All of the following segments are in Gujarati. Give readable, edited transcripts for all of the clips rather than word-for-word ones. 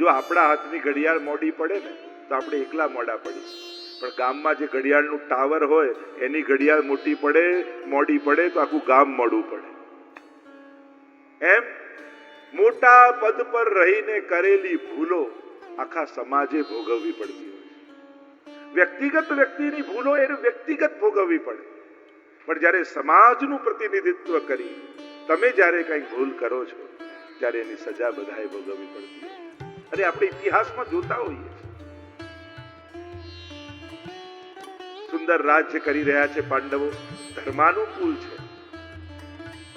જો આપણા હાથની ઘડિયાળ મોડી પડે ને તો આપણે એકલા મોડા પડી, પણ ગામમાં જે ઘડિયાળનું ટાવર હોય એની ઘડિયાળ મોડી પડે તો આખું ગામ મોડું પડે. એમ મોટા પદ પર રહીને કરેલી ભૂલો આખા સમાજે ભોગવવી પડતી હોય છે. વ્યક્તિગત વ્યક્તિની ભૂલો એને વ્યક્તિગત ભોગવવી પડે, પણ જ્યારે સમાજનું પ્રતિનિધિત્વ કરી તમે જ્યારે કંઈક ભૂલ કરો છો ત્યારે એની સજા બધાએ ભોગવવી પડતી હોય. અને આપણે ઇતિહાસમાં જોતા હોઈએ સુંદર રાજ્ય કરી રહ્યા છે પાંડવો, ધર્માનુકૂળ છે.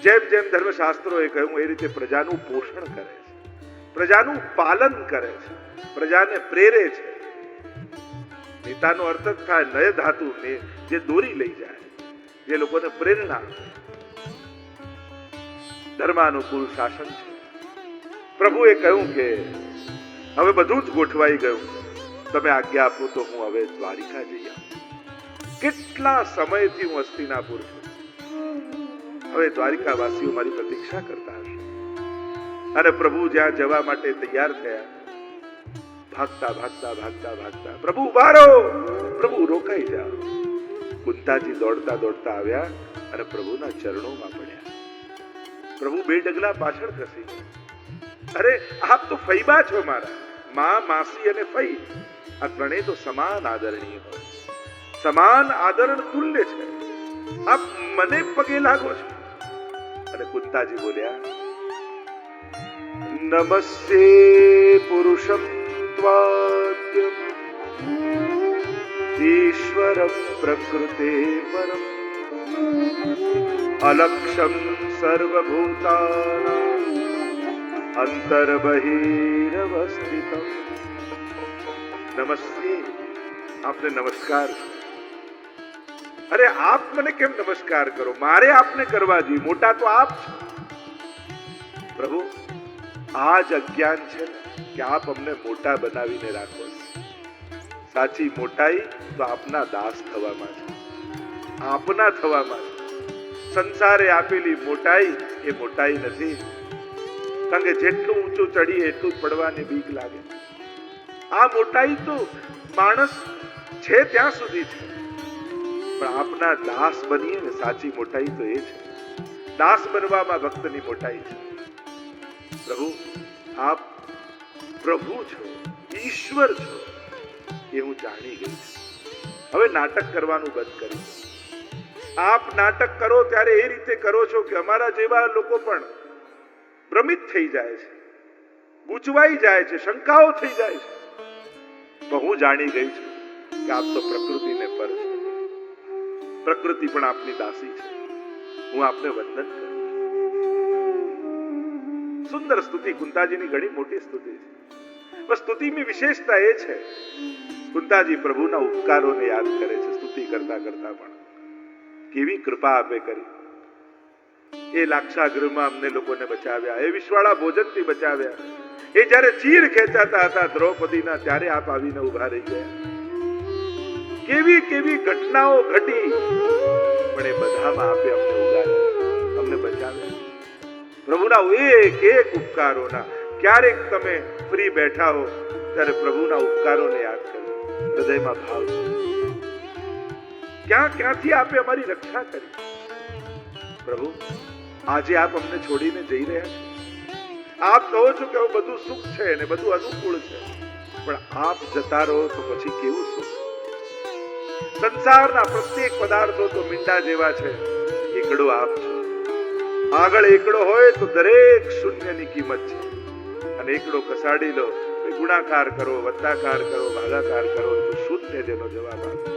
જેમ જેમ ધર્મશાસ્ત્રોએ કહ્યું એ રીતે પ્રજાનું પોષણ કરે છે, પ્રજાનું પાલન કરે છે, પ્રજાને પ્રેરે છે. નેતાનો અર્થ જ થાય નય ધાતુ ને જે દોરી લઈ જાય, જે લોકોને પ્રેરણા. ધર્માનુકૂળ શાસન છે. પ્રભુએ કહ્યું કે હવે બધું જ ગોઠવાઈ ગયું, તમે આજ્ઞા આપો તો હું હવે દ્વારિકા જઈ આવું. કેટલા સમયથી હું હસ્તિનાપુર છું, હવે દ્વારિકા વાસીઓ મારી પ્રતીક્ષા કરતા હશે. અને પ્રભુ જ્યાં જવા માટે તૈયાર થયા, ભાગતા પ્રભુ ઉભા રહો, પ્રભુ રોકાઈ જાઓ. કુંતાજી દોડતા દોડતા આવ્યા અને પ્રભુના ચરણોમાં પડ્યા. પ્રભુ બે ડગલા પાછળ ખસી ગયા. અરે આપ તો ફઈબા છો મારા, માં, માસી અને ફઈ, આ ત્રણેય તો સમાન આદરણીય હોય, સમાન આદરણ તુલ્ય છે. આપ મને પગે લાગો છો. અને કુંતાજી બોલ્યા, નમસ્તે પુરુષમ ત્વાદ્યમ ઈશ્વરમ પ્રકૃતે પરમ અલક્ષમ સર્વભૂતાનાં અંતર્બહિરવસ્થિતમ. નમસ્તે, આપને નમસ્કાર. અરે આપ મને કેમ નમસ્કાર કરો? મારે આપને કરવા જોઈએ, મોટા તો આપ છો. પ્રભુ આ જ અજ્ઞાન છે કે આપ અમને મોટા બનાવીને રાખો છો. સાચી મોટાઈ તો આપના દાસ થવામાં છે, આપના થવામાં છે. સંસારે આપેલી મોટાઈ એ મોટાઈ નથી, કારણ કે જેટલું ઊંચું ચડીએ એટલું પડવાની બીક લાગે. આ મોટાઈ તો માણસ છે ત્યાં સુધી છે, પણ આપના દાસ બનીએ ને સાચી મોટાઈ તો એ છે. દાસ બનવામાં ભક્તની મોટાઈ છે. પ્રભુ આપ પ્રભુ છો, ઈશ્વર છો, એ હું જાણી ગઈ છું. હવે નાટક કરવાનું બંધ કરી. આપ નાટક કરો ત્યારે એ રીતે કરો છો કે અમારા જેવા લોકો પણ ભ્રમિત થઈ જાય છે, ગૂંચવાઈ જાય છે, શંકાઓ થઈ જાય છે. તો હું જાણી ગઈ છું કે આપ તો પ્રકૃતિને પર છે, પ્રકૃતિ પણ આપની દાસી છે. હું આપને વંદન કરું. સુંદર સ્તુતિ, કુંતાજીની ઘણી મોટી સ્તુતિ છે. બસ સ્તુતિની વિશેષતા એ છે, કુંતાજી પ્રભુના ઉપકારોને યાદ કરે છે સ્તુતિ કરતા કરતા. પણ કેવી કૃપા આપે કરી. એ લાક્ષાગૃહમાં અમને લોકોને બચાવ્યા, એ વિશ્વાળા ભોજનથી બચાવ્યા. એ જ્યારે ચીર ખેંચાતા હતા દ્રૌપદીના, ત્યારે આપ આવીને ઉભા રહી ગયા. કેવી કેવી ઘટનાઓ ઘટી, પણ એ બધામાં આપે અમને ઉગાર્યા, અમને બચાવ્યા. પ્રભુના એક એક ઉપકારોના, ક્યારેક તમે ફ્રી બેઠા હો ત્યારે પ્રભુના ઉપકારોને યાદ કરો, હૃદયમાં ભાવ. ક્યાંથી આપે અમારી રક્ષા કરી. પ્રભુ આજે આપ અમને છોડીને જઈ રહ્યા છો. આપ કહો છો કે બધું સુખ છે ને બધું અનુકૂળ છે, પણ આપ જતા રહો તો પછી કેવું સુખ. સંસારના પ્રત્યેક પદાર્થો તો મીંડા જેવા છે, એકડો આપ છો. આગળ એકડો હોય તો દરેક શૂન્યની કિંમત છે, અને એકડો કસાડી લો, ગુણાકાર કરો, વત્તાકાર કરો, ભાગાકાર કરો તો શૂન્ય જેનો જવાબ આપે.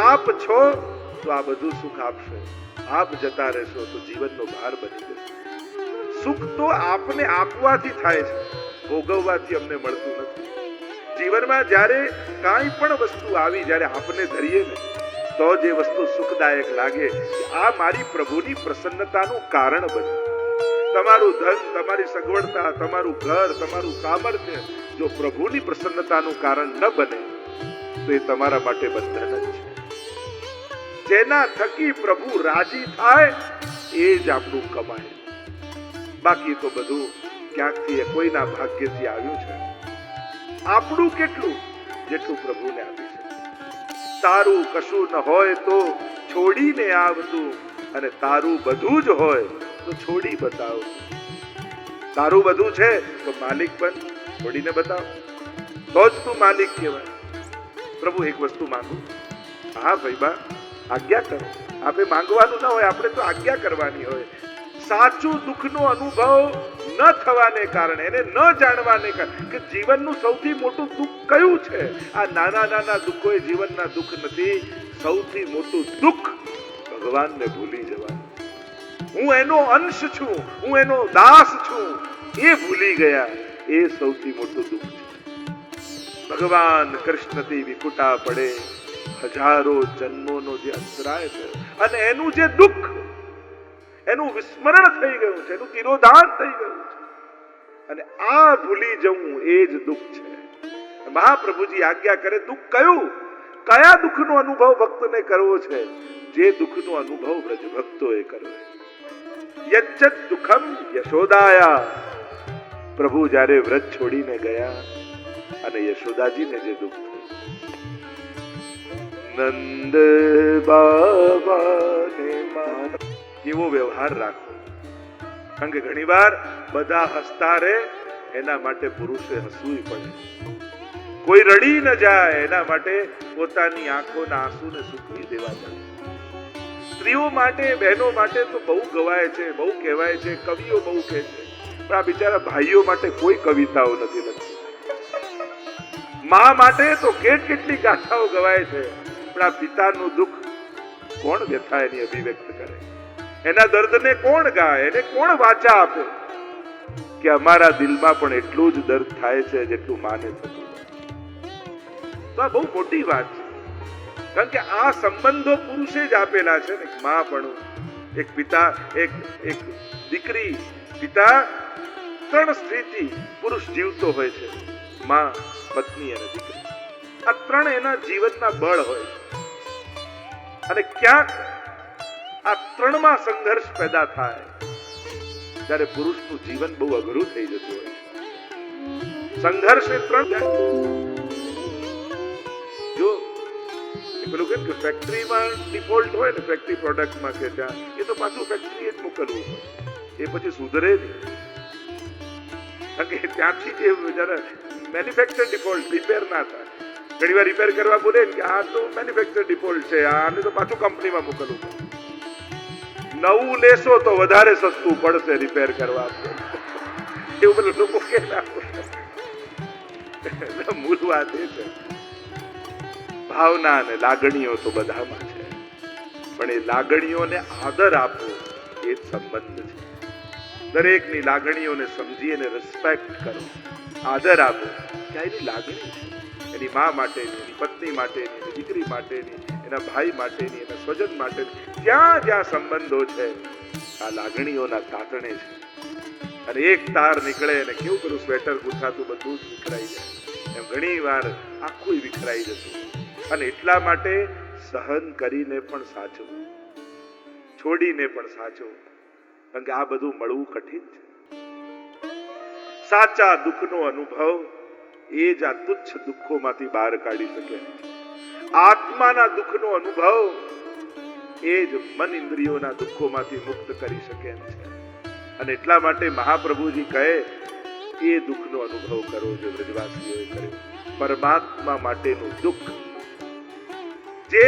આપ છો તો આ બધું સુખ આપશો, આપ જતા રહેશો તો જીવનનો ભાર બની જશે. સુખ તો આપને આપવાથી થાય છે, ભોગવવાથી અમને મળતું નથી. જીવનમાં જ્યારે કાંઈ પણ વસ્તુ આવી, જ્યારે આપને ધરીએ ને તો જે વસ્તુ સુખદાયક લાગે, આ મારી પ્રભુની પ્રસન્નતાનું કારણ બને. તમારું ધન, તમારી સગવડતા, તમારું ઘર, તમારું સામર્થ્ય જો પ્રભુની પ્રસન્નતાનું કારણ ન બને તો એ તમારા માટે બંધન જ છે. જેના થકી પ્રભુ રાજી થાય એ જ આપણું કમાય. બાકી તો બધું ક્યાંકથી કોઈના ભાગ્યથી આવ્યું છે, આપણું કેટલું? જેટલું પ્રભુને આપી શકે. તારું કશું ન હોય તો છોડીને આવતું, અને તારું બધું જ હોય તો છોડી બતાવ. તારું બધું છે તો માલિક બન, છોડીને બતાવ, તો જ તું માલિક કહેવાય. પ્રભુ એક વસ્તુ માંગુ. હા ભાઈ બા, આજ્ઞા કરો. આપણે માંગવાનું ના હોય, આપણે તો આજ્ઞા કરવાની હોય. સાચું દુઃખનો અનુભવ ન થવાને કારણે, એને ન જાણવાને કારણે કે જીવનનું સૌથી મોટું દુઃખ કયું છે. આ નાના નાના દુઃખો એ જીવનના દુઃખ નથી. સૌથી મોટું દુઃખ ભગવાનને ભૂલી જવાનું. હું એનો અંશ છું, હું એનો દાસ છું, એ ભૂલી ગયા, એ સૌથી મોટું દુઃખ છે. ભગવાન કૃષ્ણથી વિકુટા પડે, હજારો જન્મોનો જે અંતરાય થયો, અને એનું જે દુઃખ, એનું વિસ્મરણ થઈ ગયું છે, એનું તિરોધાન થઈ ગયું છે, અને આ ભૂલી જવું એ જ દુઃખ છે. મહાપ્રભુજી આજ્ઞા કરે, દુઃખ કયું? કયા દુઃખનો અનુભવ ભક્તને કરવો છે? જે દુઃખનો અનુભવ વ્રજ ભક્તોએ કરવો. યચ્ચત દુઃખમ યશોદાયા. પ્રભુ જ્યારે વ્રજ છોડીને ગયા અને યશોદાજીને જે દુઃખ થયું, નંદ બાબાને માન કેવો વ્યવહાર રાખો. કારણ કે ઘણી વાર બધા હસતા રહે એના માટે પુરુષે હસવું પડે. કોઈ રડી ન જાય એના માટે પોતાની આંખોના આંસુને સૂકવી દેવા પડે. સ્ત્રીઓ માટે, બહેનો માટે તો બહુ ગવાય છે, બહુ કહેવાય છે, કવિઓ બહુ કહે છે, પણ આ બિચારા ભાઈઓ માટે કોઈ કવિતાઓ નથી લખતી. મા માટે તો કેટલી ગાથાઓ ગવાય છે, પણ આ પિતાનું દુઃખ કોણ વ્યથા એની અભિવ્યક્ત કરે? એના દર્દને કોણ ગાય? એને કોણ વાચા આપે? કે અમારા દિલમાં પણ એટલું જ દર્દ થાય છે જેટલું માને થતું. તો આ બહુ મોટી વાત છે. કારણ કે આ સંબંધો પુરુષે જ આપેલા છે ને. મા પણ, એક પિતા, એક દીકરી, પિતા, ત્રણ સ્ત્રીથી પુરુષ જીવતો હોય છે. મા, પત્ની અને દીકરી. આ ત્રણ એના જીવનના બળ હોય છે. અને ક્યાંક આ ત્રણમાં સંઘર્ષ પેદા થાય ત્યારે પુરુષનું જીવન બહુ અઘરું થઈ જતું હોય છે. સંઘર્ષ એ ત્રણ. જો પેલું કેમ કે ફેક્ટરીમાં ડિફોલ્ટ હોય ને, ફેક્ટરી પ્રોડક્ટમાં કે ત્યાં, એ તો પાછું ફેક્ટરી જ મોકલવું હોય, એ પછી સુધરે નહીં. કારણ કે ત્યાંથી જે જરા મેન્યુફેક્ચર ડિફોલ્ટ, રિપેર ના થાય. ઘણી વાર રિપેર કરવા બોલે કે આ તો મેન્યુફેક્ચર ડિફોલ્ટ છે, આને તો પાછું કંપનીમાં મોકલવું પડે. નવું લેશો તો વધારે સસ્તું પડશે રિપેર કરવા. એવું બધું લોકો કહેતા. મૂળ વાત એ છે, ભાવના અને લાગણીઓ તો બધામાં છે, પણ એ લાગણીઓને આદર આપવો એ જ સંબંધ છે. દરેકની લાગણીઓને સમજી અને રિસ્પેક્ટ કરો, આદર આપો. કે એની લાગણી છે, એની મા માટેની, એની પત્ની માટેની, એની દીકરી માટેની, એના ભાઈ માટેની, એના સ્વજન માટેની. જ્યાં જ્યાં સંબંધો છે આ લાગણીઓના તાતણે છે. અને એક તાર નીકળે અને કેવું પેલું સ્વેટર ગુંથાતું બધું જ વિખરાઈ જાય, એમ ઘણી વાર આખું વિખરાઈ જતું. અને એટલા માટે સહન કરીને પણ સાચવું, છોડીને પણ સાચવું. કારણ કે આ બધું મળવું કઠિન છે. સાચા દુઃખનો અનુભવ એ જ આ તુચ્છ દુઃખોમાંથી બહાર કાઢી શકે. આત્માના દુઃખનો અનુભવ એ જ મન ઇન્દ્રિયોના દુઃખોમાંથી મુક્ત કરી શકે છે. અને એટલા માટે મહાપ્રભુજી કહે એ દુઃખનો અનુભવ કરો જે વ્રજવાસીઓએ કર્યો. પરમાત્મા માટેનું દુઃખ, જે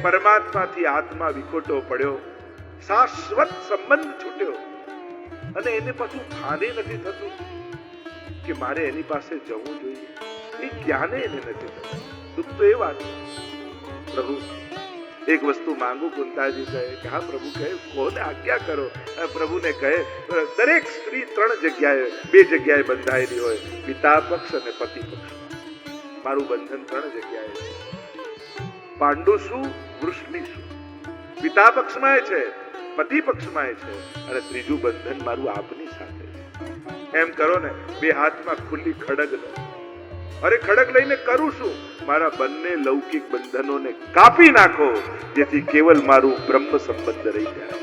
પરમાત્માથી આત્મા વિખોટો પડ્યો, શાશ્વત સંબંધ છૂટ્યો, અને એને પાછું ભાને નથી થતું કે મારે એની પાસે જવું જોઈએ. એ જ્ઞાને એને નથી થતું. દુઃખ તો એ વાત. પ્રભુ એક વસ્તુ માંગુ. કુંતાજી કહે કે હા પ્રભુ. કહે કોને આજ્ઞા કરો? પ્રભુને કહે દરેક સ્ત્રી ત્રણ જગ્યાએ, બે જગ્યાએ બંધાયેલી હોય, પિતા પક્ષ અને પતિ પક્ષ. મારું બંધન ત્રણ જગ્યાએ છે. પાંડુ શું, વૃષ્ણિ શું. પિતા પક્ષમાં છે, પતિ પક્ષમાં છે, અને ત્રીજું બંધન મારું આપની સાથે છે. એમ કરો ને, બે હાથમાં ખુલ્લી ખડગ લો. અરે ખડગ લઈને કરું શું? મારા બંને લૌકિક બંધનોને કાપી નાખો, જેથી કેવલ મારું બ્રહ્મ સંબંધ રહી જાય.